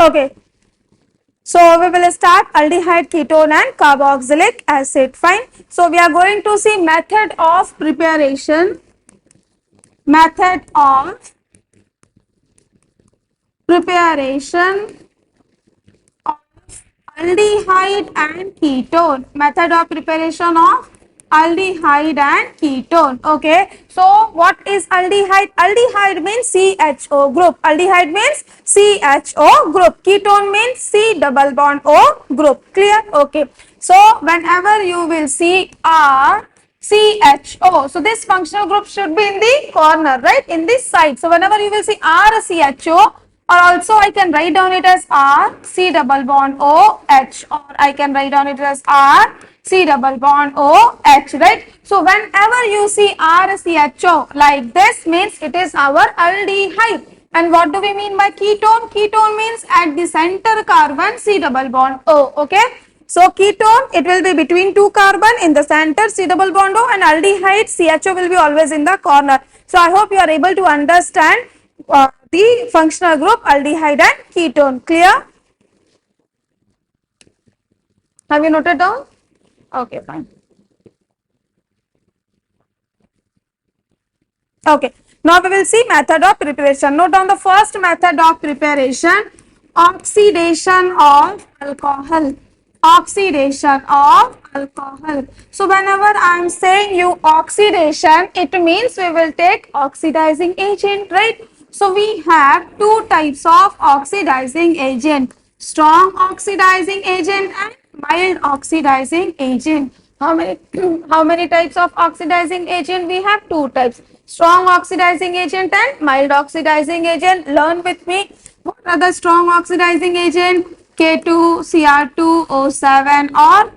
Okay. So we will start aldehyde, ketone and carboxylic acid. Fine. So we are going to see method of preparation. Method of preparation of aldehyde and ketone. Method of preparation of aldehyde and ketone. Okay. So what is aldehyde? Aldehyde means CHO group. Aldehyde means CHO group. Ketone means C double bond O group. Clear? Okay. So whenever you will see R CHO. So this functional group should be in the corner, right? In this side. So whenever you will see RCHO, or also I can write down it as R C double bond O H, or I can write down it as R C double bond O H, right? So whenever you see RCHO like this, means it is our aldehyde. And what do we mean by ketone? Ketone means at the center carbon C double bond O. Okay. So ketone, it will be between two carbon, in the center C double bond O, and aldehyde CHO will be always in the corner. So I hope you are able to understand the functional group aldehyde and ketone. Clear? Have you noted down? Okay, fine. Okay. Now we will see method of preparation. Note down the first method of preparation: oxidation of alcohol. Oxidation of alcohol. So whenever I am saying you oxidation, it means we will take oxidizing agent, right? So we have two types of oxidizing agent: strong oxidizing agent and mild oxidizing agent. How many how many types of oxidizing agent we have? Two types: strong oxidizing agent and mild oxidizing agent. Learn with me. What are the strong oxidizing agent? K2Cr2O7 or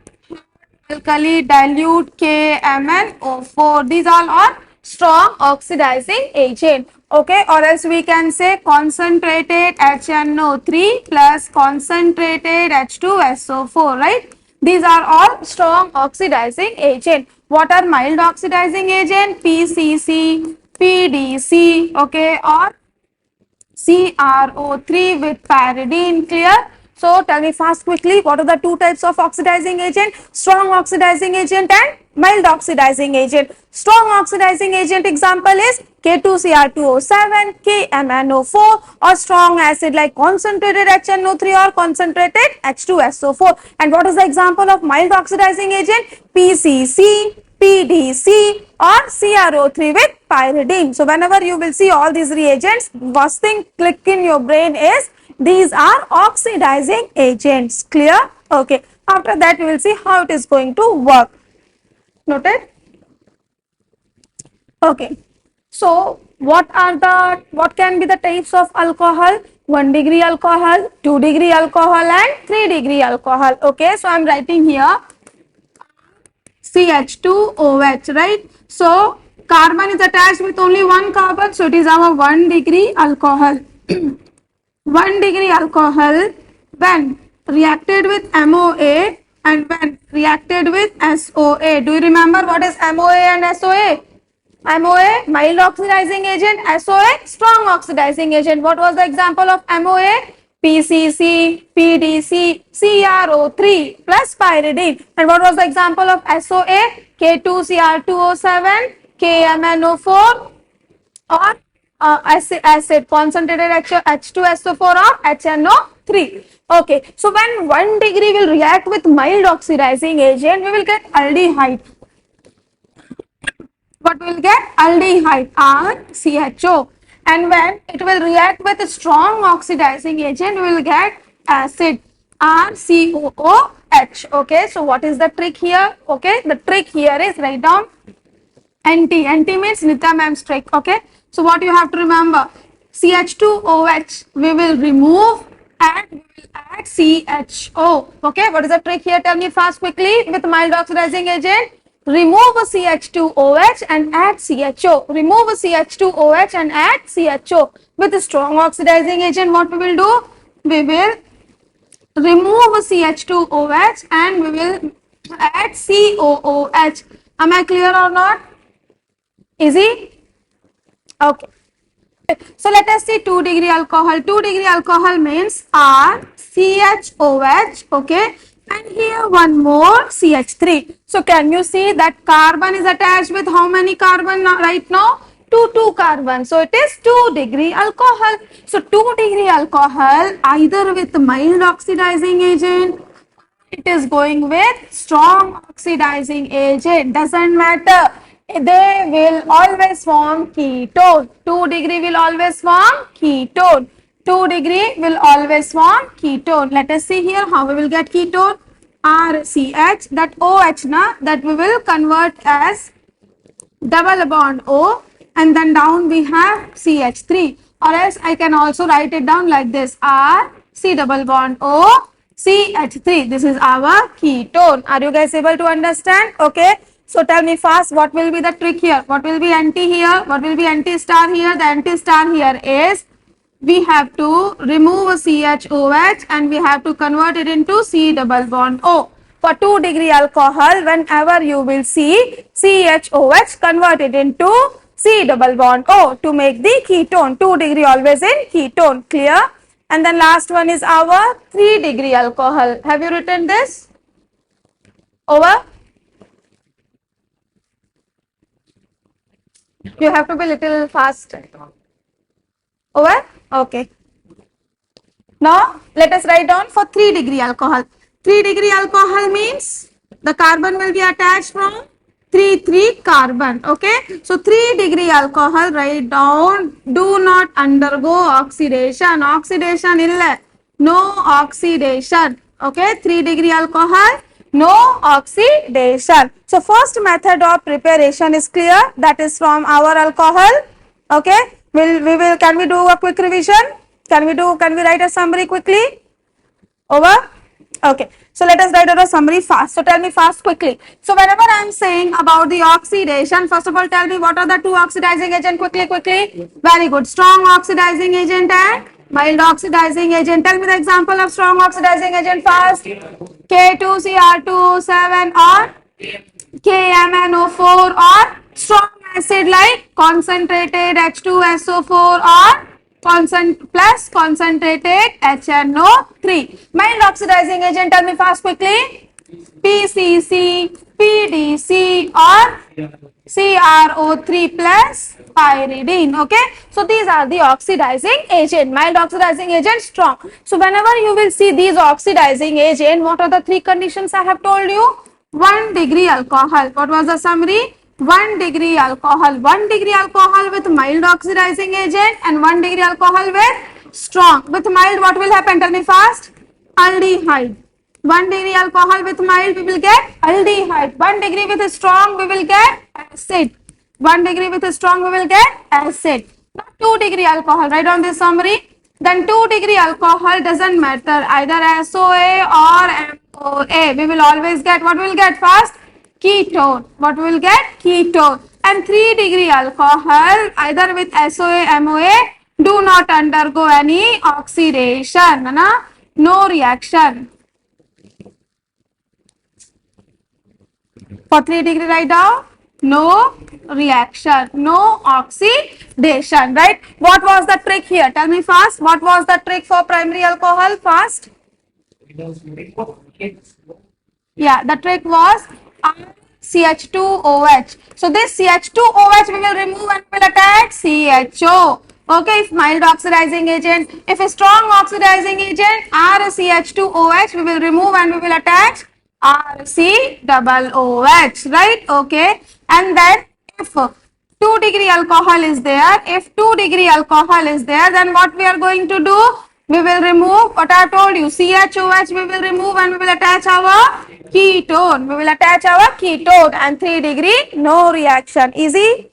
alkali dilute KMnO4. These all are strong oxidizing agent. Okay, or else we can say concentrated HNO3 plus concentrated H2SO4, right? These are all strong oxidizing agent. What are mild oxidizing agent? PCC, PDC, okay, or CrO3 with pyridine. Clear? So tell me fast quickly, what are the two types of oxidizing agent? Strong oxidizing agent and mild oxidizing agent. Strong oxidizing agent example is K2Cr2O7, KMnO4, or strong acid like concentrated HNO3 or concentrated H2SO4. And what is the example of mild oxidizing agent? PCC, PDC or CrO3 with pyridine. So whenever you will see all these reagents, first thing click in your brain is these are oxidizing agents. Clear? Okay. After that we will see how it is going to work. Noted? Okay. So what can be the types of alcohol? 1 degree alcohol, 2 degree alcohol and 3 degree alcohol. Okay. So I am writing here CH2OH, right? So carbon is attached with only one carbon, so it is our 1 degree alcohol. 1 degree alcohol when reacted with MOA and when reacted with SOA. Do you remember what is MOA and SOA? MOA, mild oxidizing agent; SOA, strong oxidizing agent. What was the example of MOA? PCC, PDC, CrO3 plus pyridine. And what was the example of SOA? K2Cr2O7, KMnO4 or acid concentrated H2SO4 or HNO3. Okay, so when 1 degree will react with mild oxidizing agent, we will get aldehyde. What will get? Aldehyde, RCHO. And when it will react with a strong oxidizing agent, we will get acid, RCOOH. Okay, so what is the trick here? Okay, the trick here is write down NT. NT means Nitya ma'am's trick. Okay, so what you have to remember, CH2OH we will remove and we will add CHO. Okay, what is the trick here? Tell me fast quickly. With mild oxidizing agent, remove CH2OH and add CHO. Remove CH2OH and add CHO. With a strong oxidizing agent, what we will do? We will remove CH2OH and we will add COOH. Am I clear or not? Easy? Okay. So let us see 2-degree alcohol. 2-degree alcohol means RCHOH, okay? And here one more CH3. So can you see that carbon is attached with how many carbon right now? Two carbon. So it is 2-degree alcohol. So 2-degree alcohol either with mild oxidizing agent, it is going with strong oxidizing agent, doesn't matter, they will always form ketone. 2-degree will always form ketone. 2-degree will always form ketone. Let us see here how we will get ketone. RCH, that OH na, that we will convert as double bond O, and then down we have CH3, or else I can also write it down like this, R C double bond O CH3. This is our ketone. Are you guys able to understand? Okay. So tell me fast, what will be the trick here? What will be anti here? What will be anti star here? The anti star here is we have to remove a CHOH and we have to convert it into C double bond O. For 2-degree alcohol, whenever you will see CHOH, convert it into C double bond O to make the ketone. 2-degree always in ketone. Clear? And then last one is our 3-degree alcohol. Have you written this? Over? You have to be little fast. Over? Okay. Now let us write down for 3-degree alcohol. 3-degree alcohol means the carbon will be attached from 3 carbon. Okay. So 3-degree alcohol, write down, do not undergo oxidation. Oxidation illa. No oxidation. Okay. 3-degree alcohol, no oxidation. So first method of preparation is clear. That is from our alcohol. Okay. Can we do a quick revision? Can we write a summary quickly? Over? Okay. So let us write out a summary fast. So tell me fast quickly. So whenever I am saying about the oxidation, first of all tell me what are the two oxidizing agent quickly. Very good. Strong oxidizing agent and mild oxidizing agent. Tell me the example of strong oxidizing agent fast. K2Cr2O7 or KMnO4 or strong acid like concentrated H2SO4 or plus concentrated HNO3. Mild oxidizing agent, tell me fast quickly. PCC, PDC or CrO3 plus pyridine. Okay. So these are the oxidizing agent. Mild oxidizing agent, strong. So whenever you will see these oxidizing agent, what are the 3 conditions I have told you? 1-degree alcohol. What was the summary? 1-degree alcohol. 1-degree alcohol with mild oxidizing agent and 1-degree alcohol with strong. With mild, what will happen? Tell me fast. Aldehyde. 1-degree alcohol with mild, we will get aldehyde. 1-degree with strong, we will get acid. 1-degree with strong, we will get acid. Now 2-degree alcohol. Write down this summary. Then 2-degree alcohol doesn't matter, either SOA or MOA. We will always get, what we will get first? Ketone. What we will get? Ketone. And 3-degree alcohol, either with SOA, MOA, do not undergo any oxidation. No reaction. For 3-degree, write down. No reaction, no oxidation, right? What was the trick here? Tell me fast. What was the trick for primary alcohol? Fast. Yeah, the trick was CH2OH. So this CH2OH we will remove and we will attach CHO. Okay, if mild oxidizing agent, if a strong oxidizing agent, RCH2OH we will remove and we will attach RCOOH, right? Okay, and then if 2-degree alcohol is there, then what we are going to do? We will remove what I told you, CHOH we will remove and we will attach our ketone. And 3-degree, no reaction. Easy?